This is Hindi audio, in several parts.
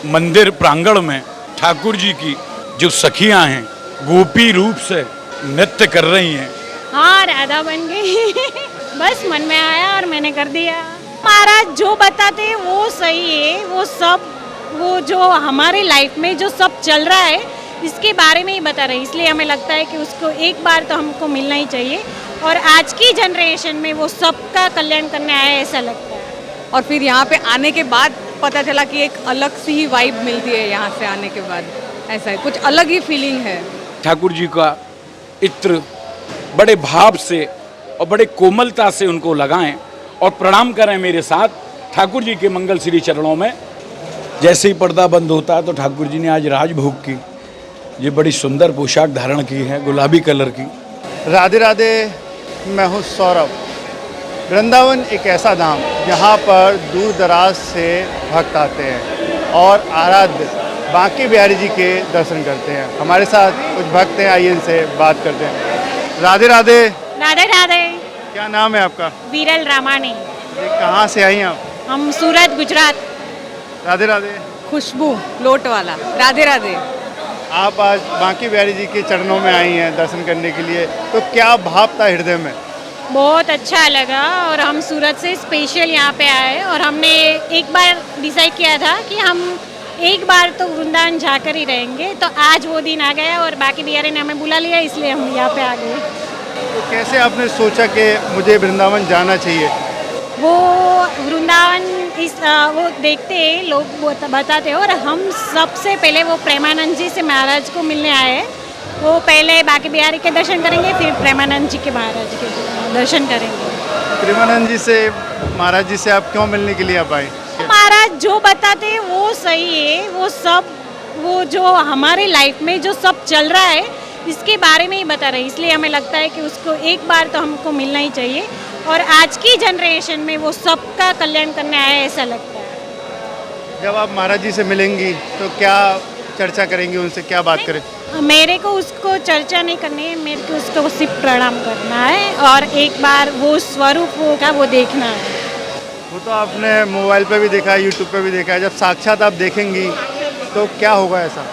मंदिर प्रांगण में ठाकुर जी की जो सखियां हैं गोपी रूप से नृत्य कर रही हैं। हाँ, राधा बन गई। बस मन में आया और मैंने कर दिया। महाराज जो बताते हैं वो सही है, वो जो हमारे लाइफ में जो सब चल रहा है इसके बारे में ही बता रहे हैं, इसलिए हमें लगता है कि उसको एक बार तो हमको मिलना ही चाहिए और आज की जनरेशन में वो सबका कल्याण करने आया है, ऐसा लगता है। और फिर यहाँ पे आने के बाद पता चला कि एक अलग सी ही वाइब मिलती है यहाँ से आने के बाद, ऐसा है, कुछ अलग ही फीलिंग है। ठाकुर जी का इत्र बड़े भाव से और बड़े कोमलता से उनको लगाएं और प्रणाम करें मेरे साथ ठाकुर जी के मंगल श्री चरणों में। जैसे ही पर्दा बंद होता है तो ठाकुर जी ने आज राजभोग की ये बड़ी सुंदर पोशाक धारण की है, गुलाबी कलर की। राधे राधे, मैं हूँ सौरभ। वृंदावन एक ऐसा धाम जहाँ पर दूर दराज से भक्त आते हैं और आराध्य बांके बिहारी जी के दर्शन करते हैं। हमारे साथ कुछ भक्त हैं, आइए इनसे बात करते हैं। राधे राधे। राधे राधे। क्या नाम है आपका? वीरल रामानी। ये कहाँ से आई हैं आप? हम सूरत, गुजरात। राधे राधे। खुशबू लोट वाला। राधे राधे। आप आज बांके बिहारी जी के चरणों में आई हैं दर्शन करने के लिए, तो क्या भाव था हृदय में? बहुत अच्छा लगा और हम सूरत से स्पेशल यहाँ पे आए और हमने एक बार डिसाइड किया था कि हम एक बार तो वृंदावन जाकर ही रहेंगे, तो आज वो दिन आ गया और बाकी बिहारी ने हमें बुला लिया, इसलिए हम यहाँ पे आ गए। तो कैसे आपने सोचा कि मुझे वृंदावन जाना चाहिए? वो वृंदावन वो देखते हैं लोग बताते हैं और हम सबसे पहले वो प्रेमानंद जी से महाराज को मिलने आए। वो पहले बांके बिहारी के दर्शन करेंगे, फिर प्रेमानंद जी के महाराज के दर्शन करेंगे। प्रेमानंद जी से, महाराज जी से आप क्यों मिलने के लिए आप आए? महाराज जो बताते हैं वो सही है, वो जो हमारे लाइफ में जो सब चल रहा है इसके बारे में ही बता रहे हैं, इसलिए हमें लगता है कि उसको एक बार तो हमको मिलना ही चाहिए और आज की जनरेशन में वो सबका कल्याण करने आया है, ऐसा लगता है। जब आप महाराज जी से मिलेंगी तो क्या चर्चा करेंगे उनसे, क्या बात करें? मेरे को उसको चर्चा नहीं करनी है, मेरे को उसको सिर्फ प्रणाम करना है और एक बार वो स्वरूप होगा वो देखना है। वो तो आपने मोबाइल पे भी देखा है, यूट्यूब पे भी देखा है, जब साक्षात आप देखेंगी तो क्या होगा ऐसा?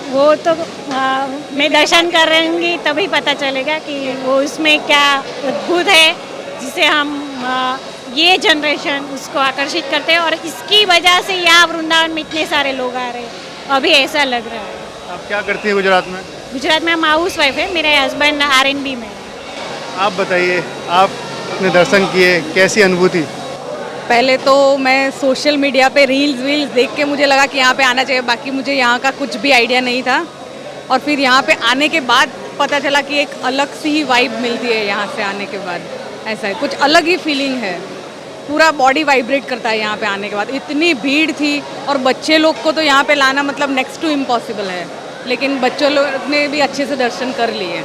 वो तो मैं दर्शन कर रहेंगी तभी पता चलेगा कि वो उसमें क्या अद्भुत है जिसे हम ये जनरेशन उसको आकर्षित करते हैं और इसकी वजह से यहाँ वृंदावन में इतने सारे लोग आ रहे हैं, अभी ऐसा लग रहा है। आप क्या करती हैं गुजरात में? गुजरात में हम हाउस वाइफ है, मेरे हस्बैंड R&B में। आप बताइए, आपने दर्शन किए, कैसी अनुभूति? पहले तो मैं सोशल मीडिया पे रील्स देख के मुझे लगा कि यहाँ पे आना चाहिए, बाकी मुझे यहाँ का कुछ भी आइडिया नहीं था और फिर यहाँ पे आने के बाद पता चला कि एक अलग सी ही वाइब मिलती है यहाँ से आने के बाद, ऐसा है, कुछ अलग ही फीलिंग है, पूरा बॉडी वाइब्रेट करता है यहाँ पे आने के बाद। इतनी भीड़ थी और बच्चे लोग को तो यहाँ पे लाना मतलब नेक्स्ट टू इम्पॉसिबल है, लेकिन बच्चों लोग ने भी अच्छे से दर्शन कर लिए,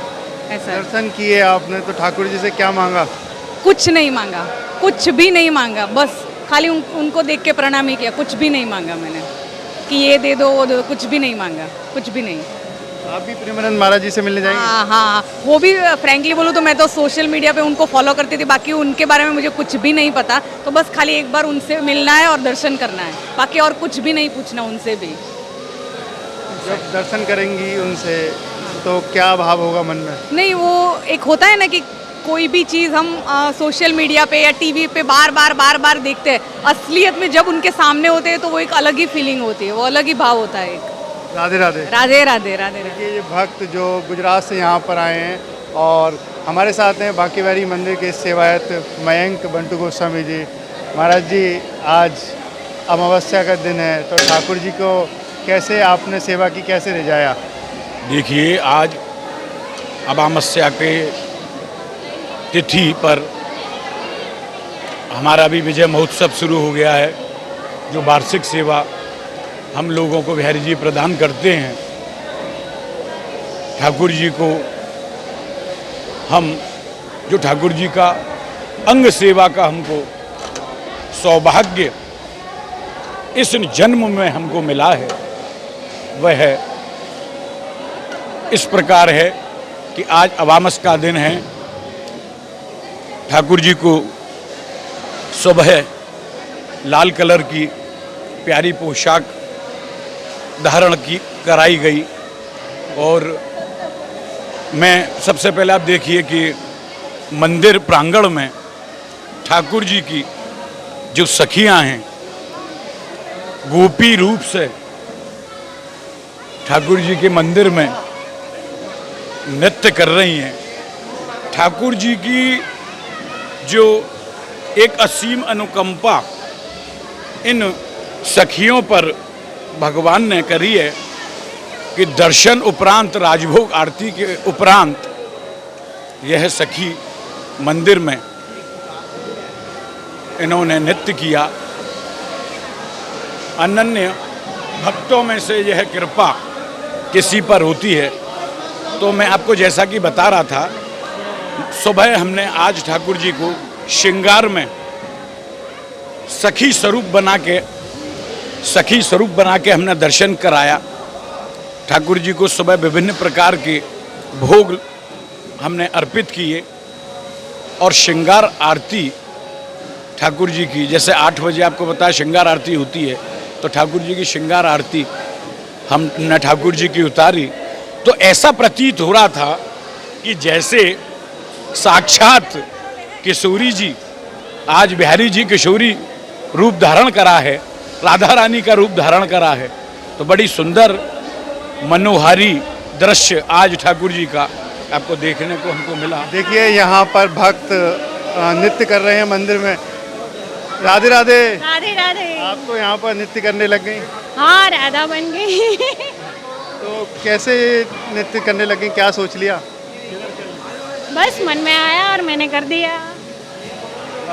ऐसा है। दर्शन किए आपने तो ठाकुर जी से क्या मांगा? कुछ नहीं मांगा, कुछ भी नहीं मांगा, बस खाली उनको देख के प्रणाम ही किया, कुछ भी नहीं मांगा मैंने कि ये दे दो वो दो, कुछ भी नहीं मांगा, कुछ भी नहीं। आप भी प्रेमानंद महाराज जी से मिलने जाएंगे? हाँ, वो भी फ्रैंकली बोलूँ तो मैं तो सोशल मीडिया पे उनको फॉलो करती थी, बाकी उनके बारे में मुझे कुछ भी नहीं पता, तो बस खाली एक बार उनसे मिलना है और दर्शन करना है, बाकी और कुछ भी नहीं पूछना उनसे भी। जब दर्शन करेंगी उनसे तो क्या भाव होगा मन में? नहीं, वो एक होता है ना कि कोई भी चीज़ हम सोशल मीडिया पे या टीवी पे बार बार देखते हैं, असलियत में जब उनके सामने होते हैं तो वो एक अलग ही फीलिंग होती है, वो अलग ही भाव होता है एक। राधे राधे। राधे राधे। राधे राधे। ये भक्त जो गुजरात से यहाँ पर आए हैं और हमारे साथ हैं बांके बिहारी मंदिर के सेवायत मयंक बंटू गोस्वामी जी। महाराज जी, आज अमावस्या का दिन है तो ठाकुर जी को कैसे आपने सेवा की, कैसे रिझाया? देखिए, आज अमावस्या के तिथि पर हमारा भी विजय महोत्सव शुरू हो गया है, जो वार्षिक सेवा हम लोगों को बिहारी जी प्रदान करते हैं। ठाकुर जी को हम जो ठाकुर जी का अंग सेवा का हमको सौभाग्य इस जन्म में हमको मिला है, वह है इस प्रकार है कि आज अमावस का दिन है। ठाकुर जी को सुबह लाल कलर की प्यारी पोशाक धारण की कराई गई। और मैं सबसे पहले आप देखिए कि मंदिर प्रांगण में ठाकुर जी की जो सखियां हैं गोपी रूप से ठाकुर जी के मंदिर में नृत्य कर रही हैं। ठाकुर जी की जो एक असीम अनुकंपा इन सखियों पर भगवान ने करी है कि दर्शन उपरांत राजभोग आरती के उपरांत यह सखी मंदिर में इन्होंने नृत्य किया। अनन्य भक्तों में से यह कृपा किसी पर होती है। तो मैं आपको जैसा कि बता रहा था, सुबह हमने आज ठाकुर जी को श्रृंगार में सखी स्वरूप बना के हमने दर्शन कराया। ठाकुर जी को सुबह विभिन्न प्रकार के भोग हमने अर्पित किए और श्रृंगार आरती ठाकुर जी की, जैसे 8 बजे आपको बताया श्रृंगार आरती होती है, तो ठाकुर जी की श्रृंगार आरती हमने ठाकुर जी की उतारी। तो ऐसा प्रतीत हो रहा था कि जैसे साक्षात किशोरी जी, आज बिहारी जी किशोरी रूप धारण करा है, राधा रानी का रूप धारण करा है। तो बड़ी सुंदर मनोहारी दृश्य आज ठाकुर जी का आपको देखने को हमको मिला। देखिए यहाँ पर भक्त नृत्य कर रहे हैं मंदिर में। राधे राधे। राधे राधे। आप तो यहाँ पर नृत्य करने लग गई। हाँ, राधा बन गई। तो कैसे नृत्य करने लग गई, क्या सोच लिया? बस मन में आया और मैंने कर दिया।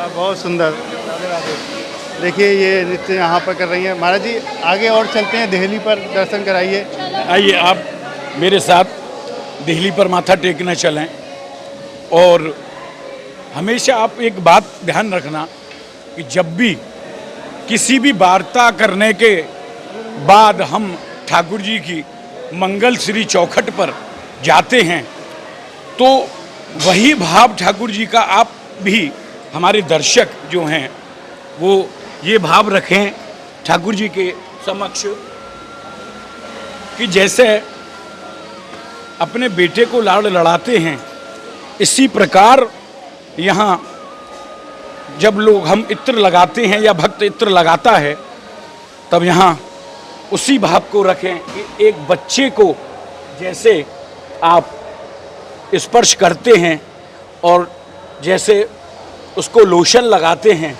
बहुत सुंदर। देखिए ये नृत्य यहाँ पर कर रही हैं। महाराज जी आगे और चलते हैं, देहली पर दर्शन कराइए। आइए आप मेरे साथ देहली पर माथा टेकने चलें। और हमेशा आप एक बात ध्यान रखना कि जब भी किसी भी वार्ता करने के बाद हम ठाकुर जी की मंगल श्री चौखट पर जाते हैं तो वही भाव ठाकुर जी का आप भी, हमारे दर्शक जो हैं वो ये भाव रखें ठाकुर जी के समक्ष कि जैसे अपने बेटे को लाड़ लड़ाते हैं, इसी प्रकार यहाँ जब लोग हम इत्र लगाते हैं या भक्त इत्र लगाता है तब यहाँ उसी भाव को रखें कि एक बच्चे को जैसे आप स्पर्श करते हैं और जैसे उसको लोशन लगाते हैं,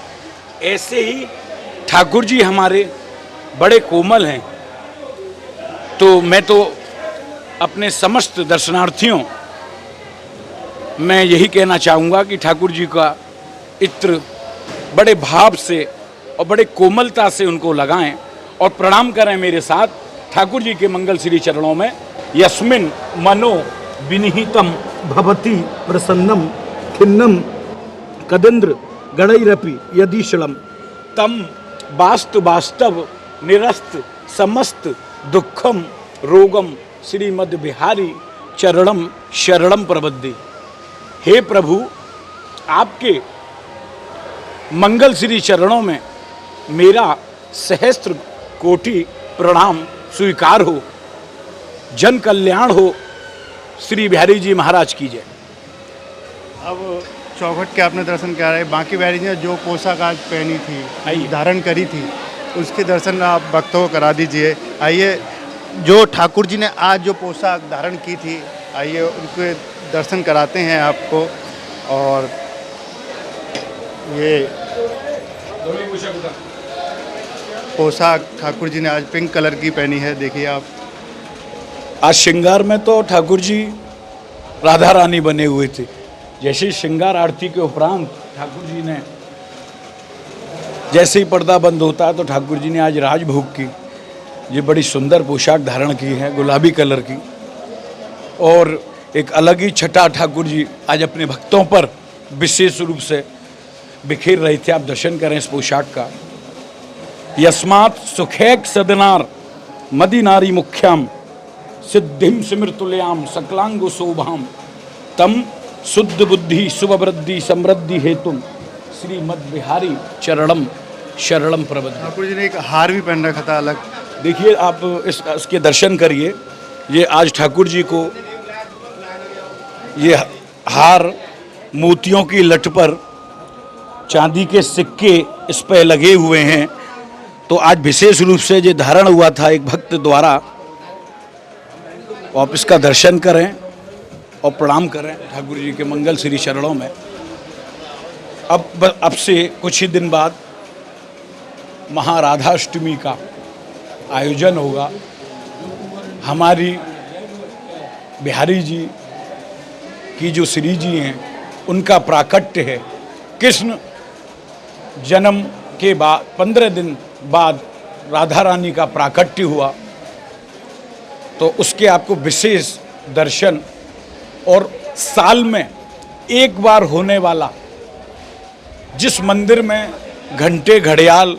ऐसे ही ठाकुर जी हमारे बड़े कोमल हैं। तो मैं तो अपने समस्त दर्शनार्थियों मैं यही कहना चाहूँगा कि ठाकुर जी का इत्र बड़े भाव से और बड़े कोमलता से उनको लगाएं और प्रणाम करें मेरे साथ ठाकुर जी के मंगल श्री चरणों में। यस्मिन मनो विनिहितम भवति प्रसन्नम खिन्नम कदिंद्र गणैरपि यदीशलम तम वास्तव निरस्त समस्त दुखम रोगम श्रीमद् बिहारी चरणम शरणम प्रबद्धि। हे प्रभु, आपके मंगल श्री चरणों में मेरा सहस्त्र कोटि प्रणाम स्वीकार हो। जन कल्याण हो। श्री बिहारी जी महाराज की जय। अब चौखट के आपने दर्शन करा है, बाकी बिहारी जी ने जो पोशाक आज पहनी थी, धारण करी थी, उसके दर्शन आप भक्तों को करा दीजिए। आइए, जो ठाकुर जी ने आज जो पोशाक धारण की थी, आइए उनके दर्शन कराते हैं आपको। और ये पोशाक ठाकुर जी ने आज पिंक कलर की पहनी है, देखिए आप। आज श्रृंगार में तो ठाकुर जी राधा रानी बने हुए थे। जैसे ही श्रृंगार आरती के उपरांत ठाकुर जी ने, जैसे ही पर्दा बंद होता है तो ठाकुर जी ने आज राजभोग की ये बड़ी सुंदर पोशाक धारण की है, गुलाबी कलर की। और एक अलग ही छटा ठाकुर जी आज अपने भक्तों पर विशेष रूप से बिखेर रहे थे। आप दर्शन करें इस पोशाक का। यस्मात् सुखैक सदनार मदि नारी मुख्याम सिद्धिम सिमृतुल्याम सकलांगो शोभाम तम शुद्ध बुद्धि शुभवृद्धि समृद्धि हेतुम श्रीमद् बिहारी चरणम शरणम प्रबद्धि। ठाकुर जी ने एक हार भी पहन रखा था अलग, देखिए आप इसके दर्शन करिए। ये आज ठाकुर जी को ये हार मोतियों की लट पर चांदी के सिक्के इस पर लगे हुए हैं। तो आज विशेष रूप से ये धारण हुआ था एक भक्त द्वारा। आप इसका दर्शन करें और प्रणाम करें ठाकुर जी के मंगल श्री चरणों में। अब से कुछ ही दिन बाद महाराधाष्टमी का आयोजन होगा। हमारी बिहारी जी की जो श्री जी हैं उनका प्राकट्य है। कृष्ण जन्म के बाद 15 दिन बाद राधा रानी का प्राकट्य हुआ, तो उसके आपको विशेष दर्शन और साल में एक बार होने वाला जिस मंदिर में घंटे घड़ियाल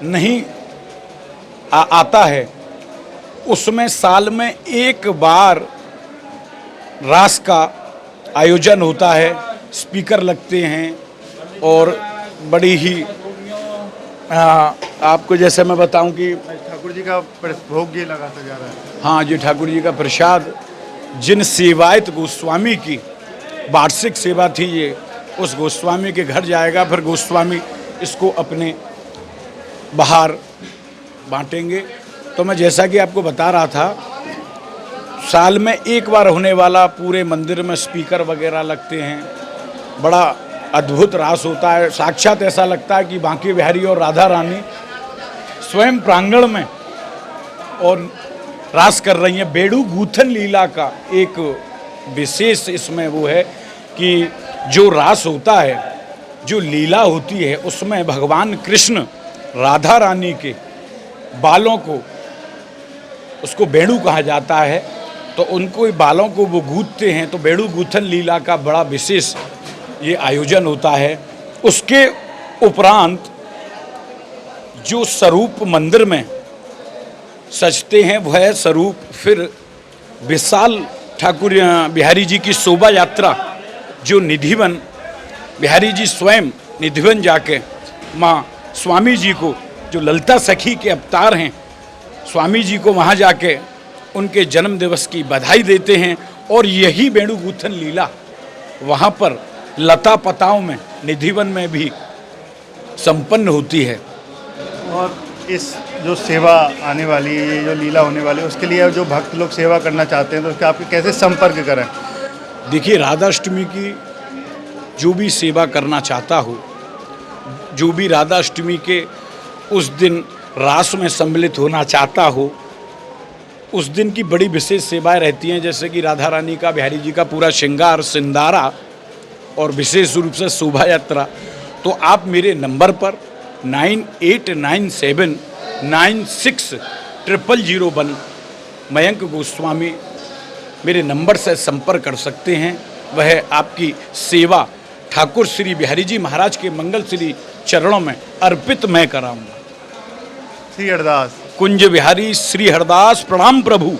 नहीं आता है उसमें साल में एक बार रास का आयोजन होता है। स्पीकर लगते हैं और बड़ी ही आपको जैसे मैं बताऊं कि ठाकुर जी का भोग ये लगाता जा रहा है। हाँ जी, ठाकुर जी का प्रसाद जिन सेवायत गोस्वामी की वार्षिक सेवा थी, ये उस गोस्वामी के घर जाएगा। फिर गोस्वामी इसको अपने बाहर बांटेंगे। तो मैं जैसा कि आपको बता रहा था, साल में एक बार होने वाला पूरे मंदिर में स्पीकर वगैरह लगते हैं। बड़ा अद्भुत रास होता है। साक्षात ऐसा लगता है कि बांके बिहारी और राधा रानी स्वयं प्रांगण में और रास कर रही हैं। बेड़ू गूथन लीला का एक विशेष इसमें वो है कि जो रास होता है, जो लीला होती है, उसमें भगवान कृष्ण राधा रानी के बालों को, उसको बेड़ू कहा जाता है, तो उनको बालों को वो गूंथते हैं। तो बेड़ू गूथन लीला का बड़ा विशेष ये आयोजन होता है। उसके उपरांत जो स्वरूप मंदिर में सजते हैं वह स्वरूप फिर विशाल ठाकुर बिहारी जी की शोभा यात्रा, जो निधिवन बिहारी जी स्वयं निधिवन जाके माँ स्वामी जी को, जो ललिता सखी के अवतार हैं, स्वामी जी को वहाँ जाके उनके जन्म दिवस की बधाई देते हैं। और यही बेड़ू गूथन लीला वहाँ पर लता पताओं में निधिवन में भी संपन्न होती है। और इस जो सेवा आने वाली है, ये जो लीला होने वाली है, उसके लिए जो भक्त लोग सेवा करना चाहते हैं तो उसके आपके कैसे संपर्क करें? देखिए, राधाष्टमी की जो भी सेवा करना चाहता हो, जो भी राधाष्टमी के उस दिन रास में सम्मिलित होना चाहता हो, उस दिन की बड़ी विशेष सेवाएं रहती हैं। जैसे कि राधा रानी का, बिहारी जी का पूरा श्रृंगार सिंदारा और विशेष रूप से शोभा यात्रा। तो आप मेरे नंबर पर 9897960001 मयंक गोस्वामी मेरे नंबर से संपर्क कर सकते हैं। वह आपकी सेवा ठाकुर श्री बिहारी जी महाराज के मंगल श्री चरणों में अर्पित मैं कराऊंगा। श्री हरदास कुंज बिहारी श्री हरदास प्रणाम प्रभु।